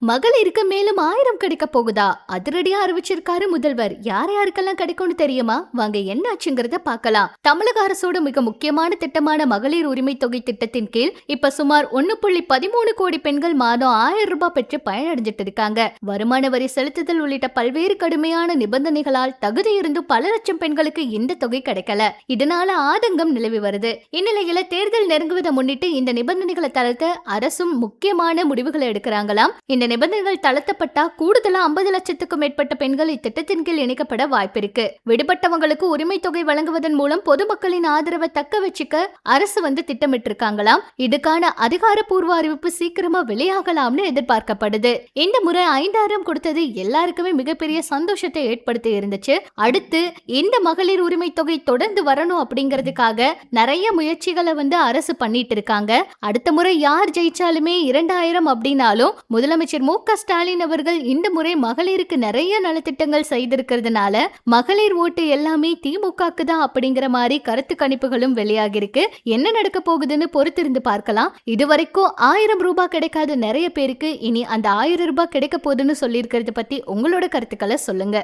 மகளிருக்கு மேலும் 1000 கிடைக்க போகுதா? அதிரடியா அறிவிச்சிருக்காரு முதல்வர். யார் யாருக்கெல்லாம் கிடைக்கும்னு தெரியுமா? வாங்க என்னாச்சுங்கிறத பார்க்கலாம். தமிழக அரசோட மிக முக்கியமான திட்டமான மகளிர் உரிமை தொகை திட்டத்தின் கீழ் இப்ப சுமார் 1.13 கோடி பெண்கள் மாதம் 1000 ரூபாய் பெற்று பயனடைஞ்சிட்டு இருக்காங்க. வருமான வரி செலுத்துதல் உள்ளிட்ட பல்வேறு கடுமையான நிபந்தனைகளால் தகுதி இருந்தும் பல லட்சம் பெண்களுக்கு இந்த தொகை கிடைக்கல. இதனால ஆதங்கம் நிலவி வருது. இந்நிலையில தேர்தல் நெருங்குவதை முன்னிட்டு இந்த நிபந்தனைகளை தளர்த்த அரசும் முக்கியமான முடிவுகளை எடுக்கிறாங்களாம். இந்த நிபந்தனைகள் தளர்த்தப்பட்டா கூடுதலா 50 லட்சத்துக்கும் மேற்பட்ட பெண்கள் இத்திட்டத்தின் கீழ் இணைக்கப்பட வாய்ப்பிருக்கு. விடுபட்டவங்களுக்கு உரிமை தொகை வழங்குவதன் மூலம் பொதுமக்களின் ஆதரவை தக்க வச்சுக்க அரசு திட்டமிட்டு இருக்காங்களாம். இதுக்கான அதிகாரப்பூர்வ அறிவிப்பு சீக்கிரமா வெளியாகலாம்னு எதிர்பார்க்கப்படுது. இந்த முறை 5000 கொடுத்தது எல்லாருக்குமே மிகப்பெரிய சந்தோஷத்தை ஏற்படுத்தி இருந்துச்சு. அடுத்து இந்த மகளிர் உரிமை தொகை தொடர்ந்து வரணும் அப்படிங்கிறதுக்காக நிறைய முயற்சிகளை அரசு பண்ணிட்டு இருக்காங்க. அடுத்த முறை யார் ஜெயிச்சாலுமே 2000 அப்படின்னாலும் முதலமைச்சர் மு.க. ஸ்டாலின் அவர்கள் இந்த முறை மகளிருக்கு நிறைய நலத்திட்டங்கள் செய்திருக்கிறதுனால மகளிர் ஓட்டு எல்லாமே திமுகக்கு தான் அப்படிங்கிற மாதிரி கருத்து கணிப்புகளும் வெளியாகிருக்கு. என்ன நடக்க போகுதுன்னு பொறுத்திருந்து பார்க்கலாம். இதுவரைக்கும் 1000 ரூபாய் கிடைக்காத நிறைய பேருக்கு இனி அந்த 1000 ரூபாய் கிடைக்க போகுதுன்னு சொல்லியிருக்கிறது பத்தி உங்களோட கருத்துக்களை சொல்லுங்க.